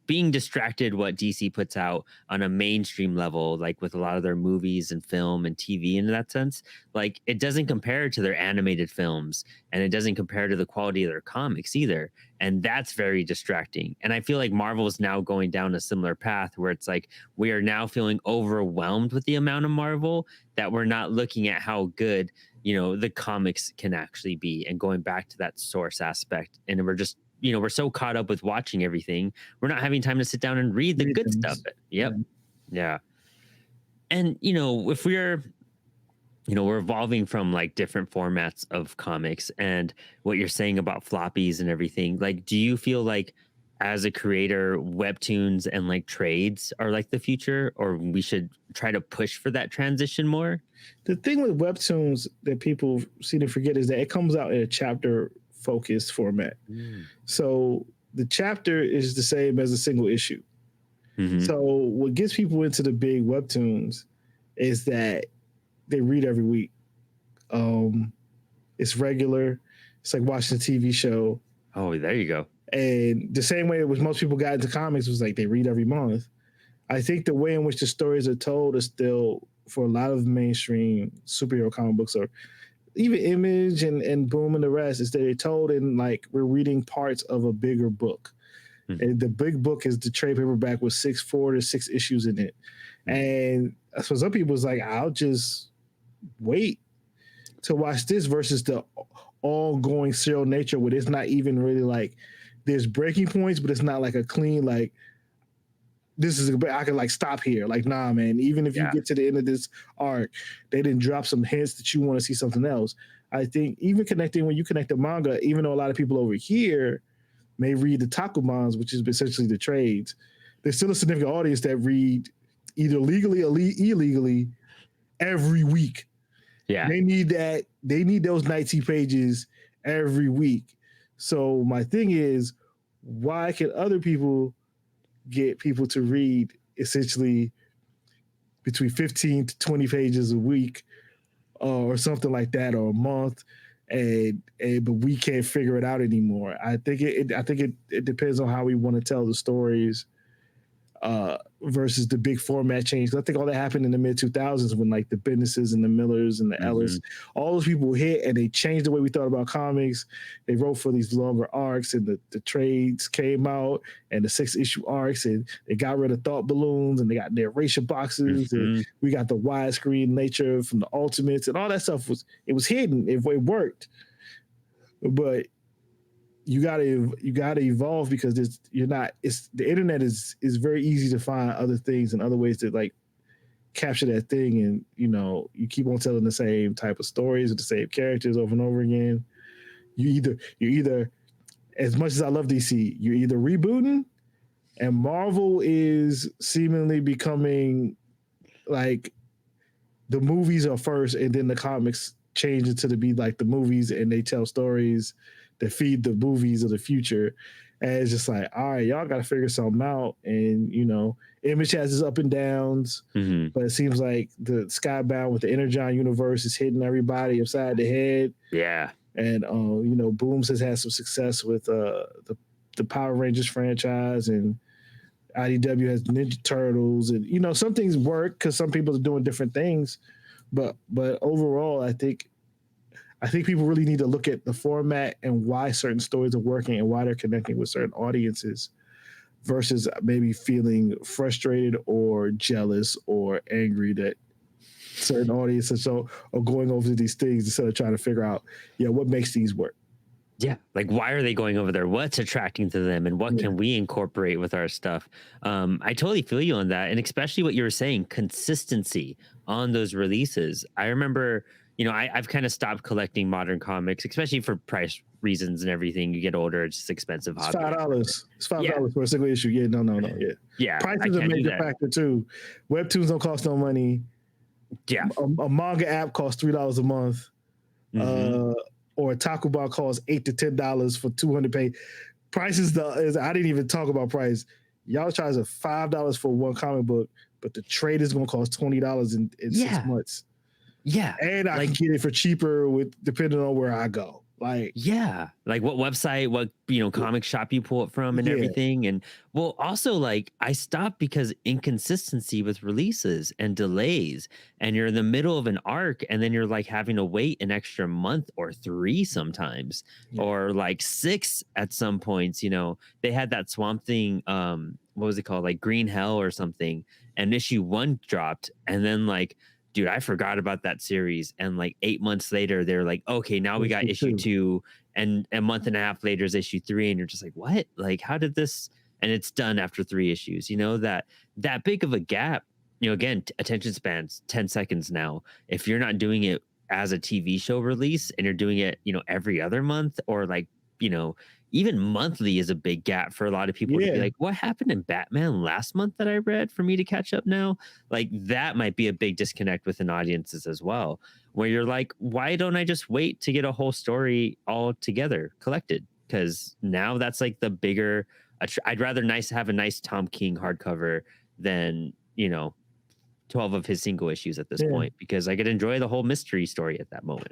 being distracted what DC puts out on a mainstream level, like with a lot of their movies and film and TV in that sense, like it doesn't compare to their animated films and it doesn't compare to the quality of their comics either. And that's very distracting. And I feel like Marvel is now going down a similar path where it's like we are now feeling overwhelmed with the amount of Marvel that we're not looking at how good, the comics can actually be and going back to that source aspect. And we're just we're so caught up with watching everything, we're not having time to sit down and read the good stuff. Yep. Yeah. And if we're evolving from like different formats of comics, and what you're saying about floppies and everything, like do you feel like as a creator webtoons and like trades are like the future, or we should try to push for that transition more? The thing with webtoons that people seem to forget is that it comes out in a chapter focused format. So the chapter is the same as a single issue. So what gets people into the big webtoons is that they read every week. It's regular. It's like watching a TV show. Oh, there you go. And the same way which most people got into comics was like they read every month. I think the way in which the stories are told is still, for a lot of mainstream superhero comic books, or even Image and Boom and the rest, is that they're told in like we're reading parts of a bigger book. And the big book is the trade paperback with 4 to 6 issues in it. And for some people, it's like, I'll just wait to watch this versus the all-going serial nature where it's not even really like there's breaking points, but it's not like a clean like this is I can like stop here. Like, nah, man, even if you get to the end of this arc, they didn't drop some hints that you want to see something else. I think even when you connect the manga, even though a lot of people over here may read the takumans, which is essentially the trades, there's still a significant audience that read either legally or illegally every week. Yeah. They need that. They need those 90 pages every week. So my thing is, why can other people get people to read essentially between 15 to 20 pages a week or something like that, or a month, but we can't figure it out anymore? I think it depends on how we want to tell the stories versus the big format change. I think all that happened in the mid 2000s when like the Bennesses and the Millers and the Ellis, all those people hit and they changed the way we thought about comics. They wrote for these longer arcs, and the trades came out and the 6-issue arcs, and they got rid of thought balloons and they got narration boxes, and we got the widescreen nature from the Ultimates, and all that stuff was hidden. It worked, but you gotta evolve, because the internet is very easy to find other things and other ways to like capture that thing, and you keep on telling the same type of stories with the same characters over and over again. You either as much as I love DC, you're either rebooting, and Marvel is seemingly becoming like the movies are first, and then the comics change into to be like the movies, and they tell stories that feed the movies of the future. And it's just like, all right, y'all got to figure something out. And, Image has its up and downs, but it seems like the Skybound with the Energon universe is hitting everybody upside the head. Yeah. And, Booms has had some success with the Power Rangers franchise, and IDW has Ninja Turtles. And, some things work because some people are doing different things. But overall, I think people really need to look at the format and why certain stories are working and why they're connecting with certain audiences, versus maybe feeling frustrated or jealous or angry that certain audiences, so or going over these things instead of trying to figure out, what makes these work. Yeah, like why are they going over there? What's attracting to them, and what Yeah. can we incorporate with our stuff? I totally feel you on that, and especially what you were saying, consistency on those releases. I remember, I've kind of stopped collecting modern comics, especially for price reasons and everything. You get older, it's just expensive It's hobby. $5. It's $5 Yeah. for a single issue. Yeah, no. Yeah. Yeah, Price I is a can't do major that. factor too. Webtoons don't cost no money. Yeah, A manga app costs $3 a month. Or a taco bar costs $8 to $10 for 200 pages. Price is I didn't even talk about price. Y'all charge $5 for one comic book, but the trade is going to cost $20 in 6 months. Yeah, and I can get it for cheaper depending on where I go. Like what website, what comic shop you pull it from, and everything. And well, also like I stopped because inconsistency with releases and delays, and you're in the middle of an arc, and then you're like having to wait an extra month or 3 sometimes, or like 6 at some points. They had that Swamp Thing, what was it called, like Green Hell or something, and issue 1 dropped, and then like, dude, I forgot about that series. And like 8 months later, they're like, okay, now we got issue 2. And a month and a half later is issue 3. And you're just like, what? Like, how did this? And it's done after 3 issues, that big of a gap, again, attention spans 10 seconds now. If you're not doing it as a TV show release and you're doing it, every other month, or like, even monthly is a big gap for a lot of people to be like, what happened in Batman last month that I read for me to catch up now? Like that might be a big disconnect within audiences as well, where you're like, why don't I just wait to get a whole story all together collected? Because now that's like the bigger, I'd rather have a nice Tom King hardcover than, 12 of his single issues at this point, because I could enjoy the whole mystery story at that moment.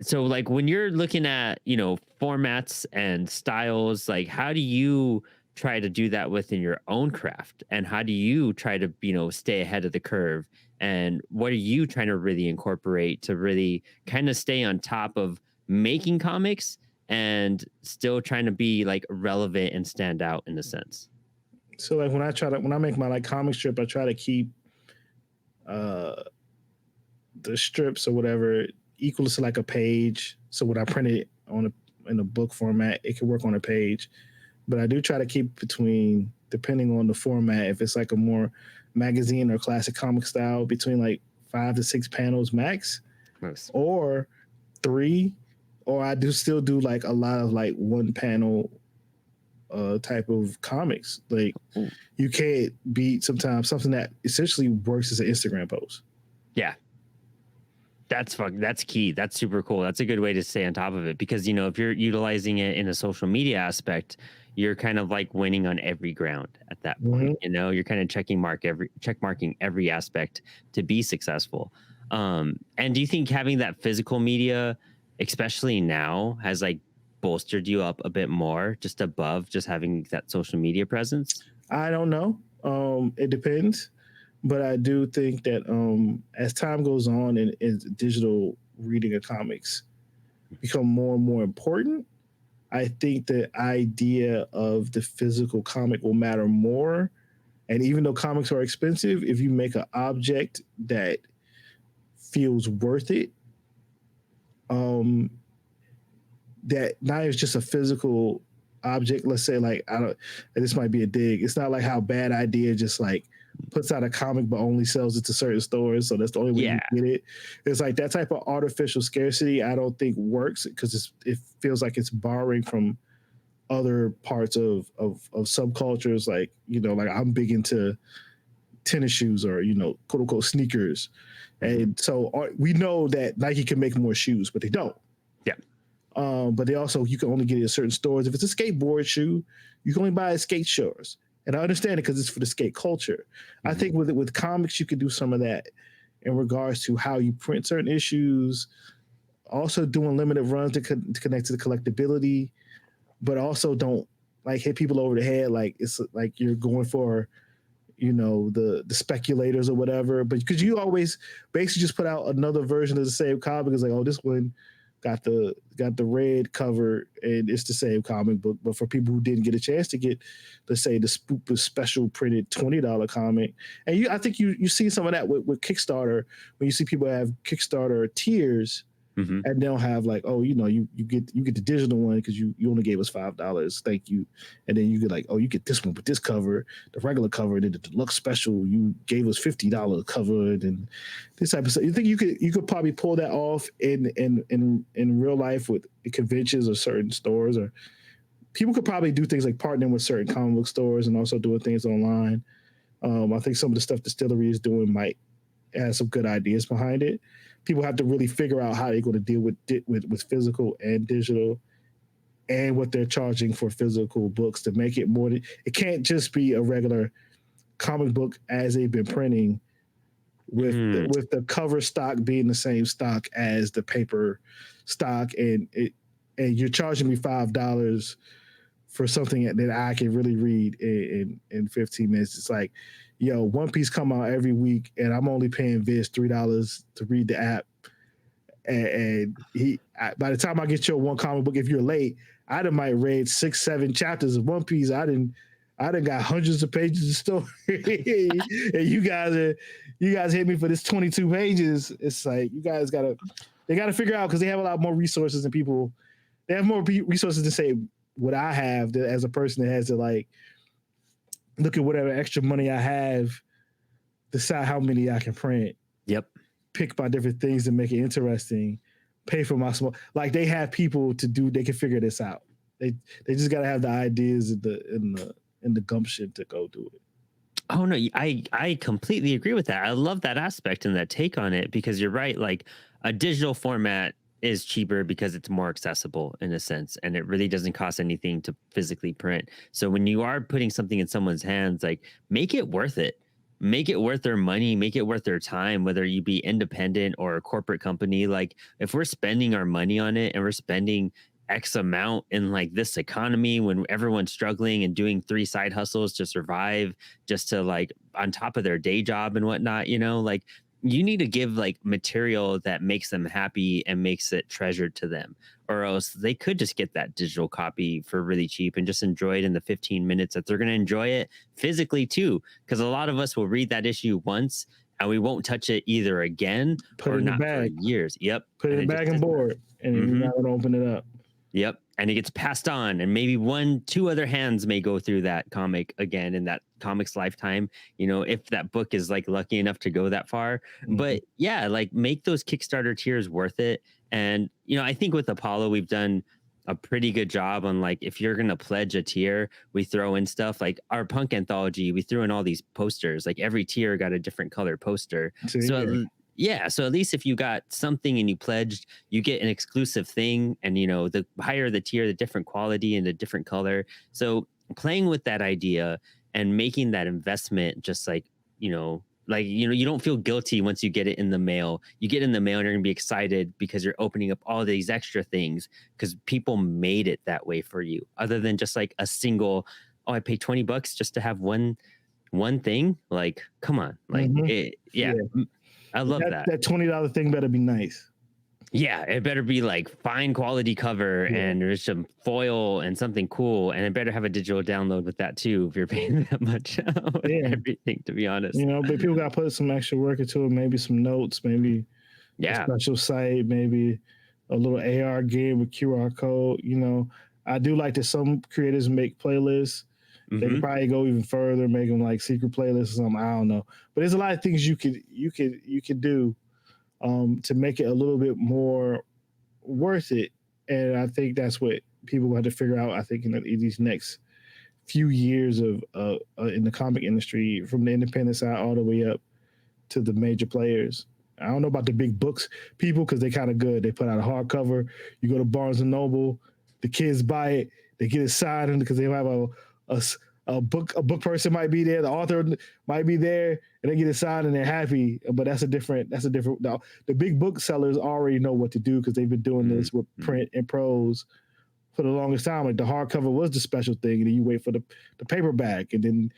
So like when you're looking at, formats and styles, like how do you try to do that within your own craft? And how do you try to, stay ahead of the curve? And what are you trying to really incorporate to really kind of stay on top of making comics and still trying to be like relevant and stand out in a sense? So like when I make my like comic strip, I try to keep the strips or whatever equal to like a page. So when I print it in a book format, it can work on a page. But I do try to keep between, depending on the format, if it's like a more magazine or classic comic style, between like 5 to 6 panels max, or 3, or I still do like a lot of like 1 panel type of comics. Like you can't beat sometimes something that essentially works as an Instagram post. Yeah. That's key. That's super cool. That's a good way to stay on top of it, because if you're utilizing it in a social media aspect, you're kind of like winning on every ground at that point. You're kind of checkmarking every aspect to be successful. And do you think having that physical media, especially now, has like bolstered you up a bit more, just above just having that social media presence? I don't know. It depends. But I do think that as time goes on and digital reading of comics become more and more important, I think the idea of the physical comic will matter more. And even though comics are expensive, if you make an object that feels worth it, that not is just a physical object. Let's say like, this might be a dig. It's not like how Bad Idea just like puts out a comic but only sells it to certain stores, so that's the only way you get it. It's like that type of artificial scarcity I don't think works, because it feels like it's borrowing from other parts of subcultures. Like like I'm big into tennis shoes, or quote unquote sneakers, and so we know that Nike can make more shoes, but they don't. But they also, you can only get it at certain stores. If it's a skateboard shoe, you can only buy it at skate stores. And I understand it because it's for the skate culture. I think with comics, you can do some of that in regards to how you print certain issues, also doing limited runs to connect to the collectability, but also don't like hit people over the head. Like it's like you're going for, the speculators or whatever. But because you always basically just put out another version of the same comic, it's like, oh, this one got the red cover, and it's the same comic book. But for people who didn't get a chance to get, let's say, the special printed $20 comic, and I think you see some of that with Kickstarter, when you see people have Kickstarter tiers. Mm-hmm. And they'll have like, oh, you get the digital one because you only gave us $5, thank you. And then you get like, oh, you get this one with this cover, the regular cover, and then the deluxe special, you gave us $50 cover, and this type of stuff. You think you could probably pull that off in real life with conventions or certain stores, or people could probably do things like partnering with certain comic book stores and also doing things online. I think some of the stuff Distillery is doing might have some good ideas behind it. People have to really figure out how they're going to deal with physical and digital, and what they're charging for physical books to make it more. It can't just be a regular comic book as they've been printing, with the cover stock being the same stock as the paper stock, and you're charging me $5 for something that I can really read in 15 minutes. It's like, yo, One Piece come out every week, and I'm only paying Viz $3 to read the app. And by the time I get your one comic book, if you're late, I done might read 6-7 chapters of One Piece. I done got hundreds of pages of story, and you guys hit me for this 22 pages. It's like, you guys they gotta figure out, because they have a lot more resources than people. They have more resources to say what I have as a person that has to like look at whatever extra money I have, decide how many I can print. Yep. Pick my different things to make it interesting. Pay for my small. Like, they have people to do. They can figure this out. They just gotta have the ideas and the gumption to go do it. Oh no, I completely agree with that. I love that aspect and that take on it, because you're right. Like, a digital format is cheaper because it's more accessible in a sense, and it really doesn't cost anything to physically print. So when you are putting something in someone's hands, like, make it worth it. Make it worth their money, make it worth their time, whether you be independent or a corporate company. Like, if we're spending our money on it, and we're spending X amount in like this economy when everyone's struggling and doing 3 side hustles to survive, just to like on top of their day job and whatnot, like, you need to give like material that makes them happy and makes it treasured to them, or else they could just get that digital copy for really cheap and just enjoy it in the 15 minutes that they're going to enjoy it physically too. Because a lot of us will read that issue once and we won't touch it either again or not for years. Yep. Put it in the bag and board, and you're not going to open it up. Yep. And it gets passed on, and maybe 1-2 other hands may go through that comic again in that comic's lifetime, if that book is like lucky enough to go that far. But yeah, like, make those Kickstarter tiers worth it. And, I think with Apollo, we've done a pretty good job on, like, if you're going to pledge a tier, we throw in stuff like our punk anthology. We threw in all these posters, like every tier got a different color poster. So at least if you got something and you pledged, you get an exclusive thing. And, the higher the tier, the different quality and the different color. So playing with that idea and making that investment, just like, you don't feel guilty once you get it in the mail. You get in the mail and you're going to be excited because you're opening up all these extra things, because people made it that way for you, other than just like a single, I paid $20 just to have one thing. Like, come on. Like, I love that. That $20 thing better be nice. Yeah, it better be like fine quality cover, and there's some foil and something cool, and it better have a digital download with that too, if you're paying that much. Everything, to be honest. But people got to put some extra work into it. Maybe some notes, maybe a special site, maybe a little AR game with QR code. I do like that some creators make playlists. They could probably go even further, make them like secret playlists or something. I don't know, but there's a lot of things you could do to make it a little bit more worth it. And I think that's what people will have to figure out. I think in these next few years of in the comic industry, from the independent side all the way up to the major players. I don't know about the big books people, because they're kind of good. They put out a hardcover. You go to Barnes and Noble, the kids buy it, they get it signed because they have a book person might be there, the author might be there, and they get it signed and they're happy. But that's a different. Now, the big book sellers already know what to do, because they've been doing this with print and prose for the longest time. Like, the hardcover was the special thing, and then you wait for the paperback, and then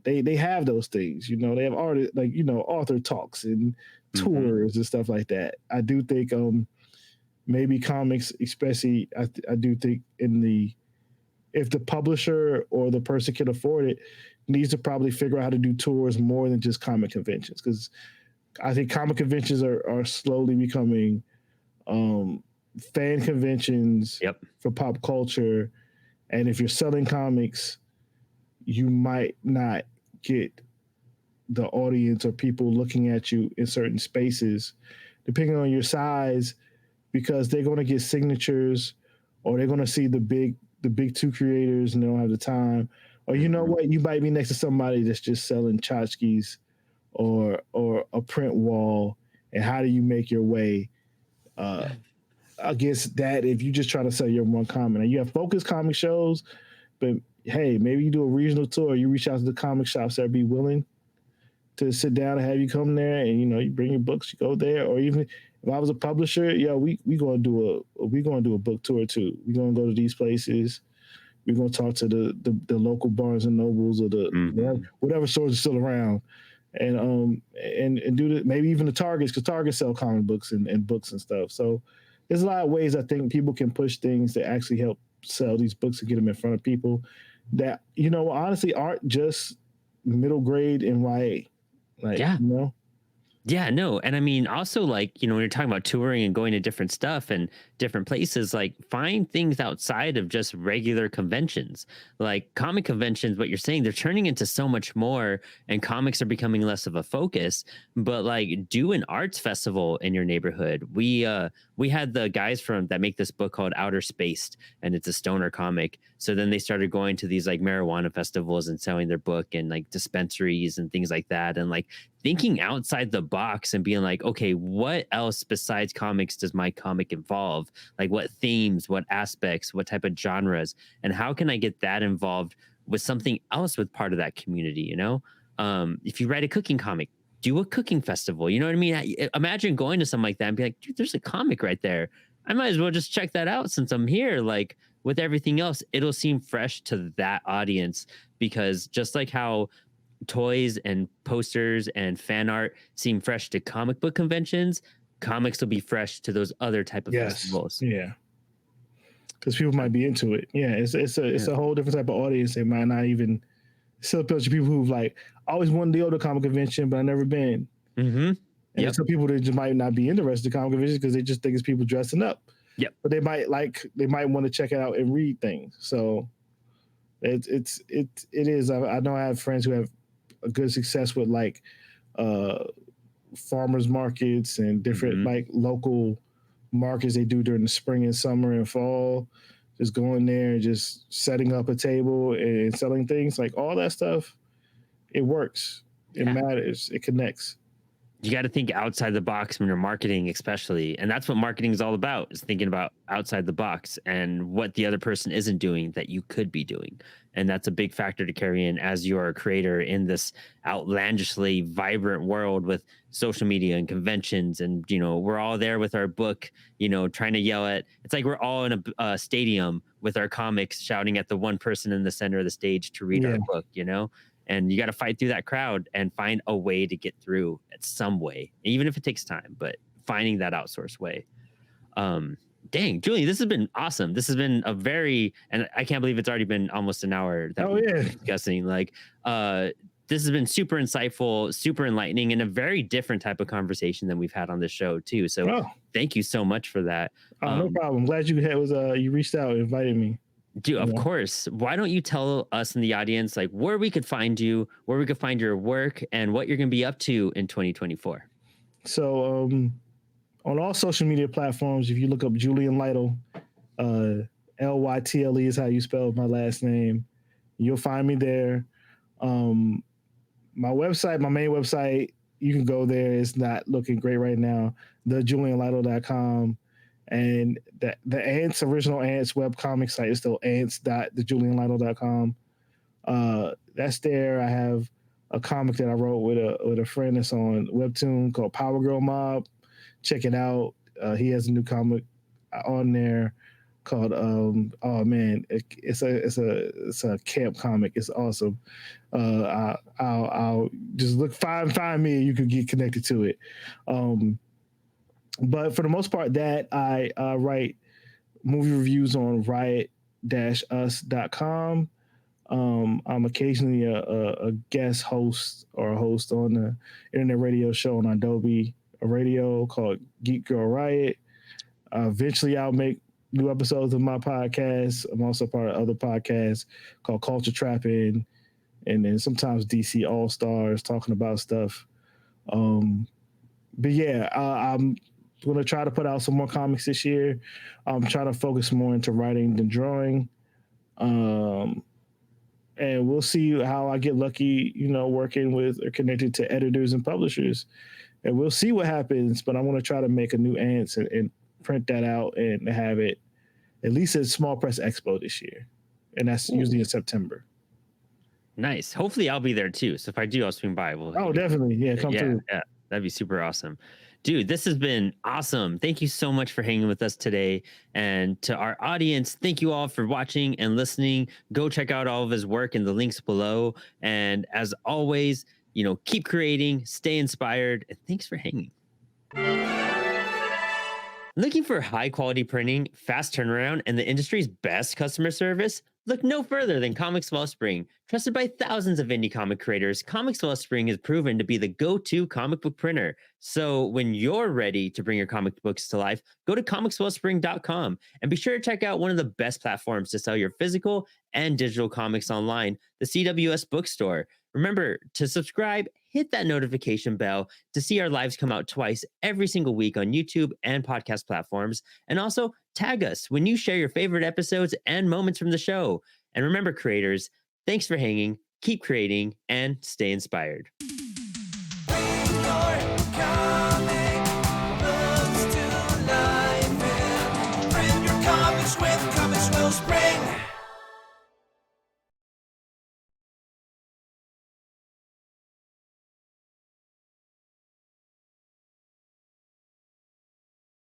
they have those things. They have artists, like author talks and tours and stuff like that. I do think maybe comics, especially I do think if the publisher or the person can afford it, needs to probably figure out how to do tours more than just comic conventions, because I think comic conventions are slowly becoming fan conventions for pop culture. And if you're selling comics, you might not get the audience or people looking at you in certain spaces, depending on your size, because they're going to get signatures, or they're going to see the big two creators and they don't have the time. Or you know what, you might be next to somebody that's just selling tchotchkes or a print wall, and how do you make your way against that if you just try to sell your one comic? And you have focused comic shows, but hey, maybe you do a regional tour. You reach out to the comic shops that be willing to sit down and have you come there, and you bring your books, you go there. Or even if I was a publisher, we gonna do a book tour too. We're gonna go to these places. We're gonna talk to the local Barnes and Nobles or whatever stores are still around, and do maybe even the Targets, because Targets sell comic books and books and stuff. So there's a lot of ways I think people can push things that actually help sell these books and get them in front of people that honestly aren't just middle grade and YA. Yeah, no. And I mean, also, like, when you're talking about touring and going to different stuff and different places, like, find things outside of just regular conventions, like comic conventions. What you're saying, they're turning into so much more, and comics are becoming less of a focus. But like, do an arts festival in your neighborhood. We had the guys that make this book called Outer Spaced, and it's a stoner comic. So then they started going to these like marijuana festivals and selling their book and like dispensaries and things like that, and like thinking outside the box and being like, okay, what else besides comics does my comic involve? Like, what themes, what aspects, what type of genres, and how can I get that involved with something else with part of that community? If you write a cooking comic, do a cooking festival. You know what I mean? Imagine going to something like that and be like, dude, there's a comic right there. I might as well just check that out since I'm here. Like, with everything else, it'll seem fresh to that audience, because just like how toys and posters and fan art seem fresh to comic book conventions, comics will be fresh to those other type of festivals. Yeah, because people might be into it. Yeah, it's a whole different type of audience. They might not even still appeal to people who've like always wanted to go to a comic convention but I've never been. And some people that just might not be interested in comic conventions because they just think it's people dressing up. But they might want to check it out and read things. So it is. I know I have friends who have a good success with like farmers markets and different like local markets they do during the spring and summer and fall. Just going there and just setting up a table and selling things, like all that stuff. It works. It matters. It connects. You got to think outside the box when you're marketing, especially. And that's what marketing is all about, is thinking about outside the box and what the other person isn't doing that you could be doing. And that's a big factor to carry in as you're a creator in this outlandishly vibrant world with social media and conventions. And, we're all there with our book, trying to yell it's like we're all in a stadium with our comics shouting at the one person in the center of the stage to read our book, And you got to fight through that crowd and find a way to get through at some way, even if it takes time, but finding that outsourced way. Dang, Julian, this has been awesome. This has been and I can't believe it's already been almost an hour that we've been discussing. Like, this has been super insightful, super enlightening, and a very different type of conversation than we've had on this show too. So thank you so much for that. No problem. Glad you reached out and invited me. Dude, of course. Why don't you tell us in the audience, like, where we could find you, where we could find your work, and what you're going to be up to in 2024? So, on all social media platforms, if you look up Julian Lytle, Lytle is how you spell my last name, you'll find me there. My website, my main website, you can go there. It's not looking great right now. thejulianlytle.com. And the original Ants webcomic site is still ants.thejulianlytle.com. That's there. I have a comic that I wrote with a friend that's on Webtoon called Power Girl Mob. Check it out. He has a new comic on there called it's a camp comic. It's awesome. I'll just find me. You can get connected to it. But for the most part, that I write movie reviews on riot-us.com. I'm occasionally a guest host or a host on the internet radio show on Adobe Radio called Geek Girl Riot. Eventually, I'll make new episodes of my podcast. I'm also part of other podcasts called Culture Trapping, and then sometimes DC All Stars talking about stuff. But yeah, I'm going to try to put out some more comics this year. I'm trying to focus more into writing than drawing. And we'll see how I get lucky, working with or connected to editors and publishers. And we'll see what happens. But I want to try to make a new Ants and print that out and have it at least at Small Press Expo this year. And that's usually in September. Nice. Hopefully I'll be there too. So if I do, I'll swing by. Definitely. Yeah, come through. Yeah, that'd be super awesome. Dude, this has been awesome. Thank you so much for hanging with us today. And to our audience, thank you all for watching and listening. Go check out all of his work in the links below. And as always, keep creating, stay inspired, and thanks for hanging. Looking for high quality printing, fast turnaround, and the industry's best customer service? Look no further than Comix Wellspring. Trusted by thousands of indie comic creators, Comix Wellspring has proven to be the go-to comic book printer. So when you're ready to bring your comic books to life, go to comicswellspring.com and be sure to check out one of the best platforms to sell your physical and digital comics online, the CWS Bookstore. Remember to subscribe, hit that notification bell to see our lives come out twice every single week on YouTube and podcast platforms. And also tag us when you share your favorite episodes and moments from the show. And remember, creators, thanks for hanging, keep creating, and stay inspired. Bring your comic books to life and print your comics with Comix Wellspring.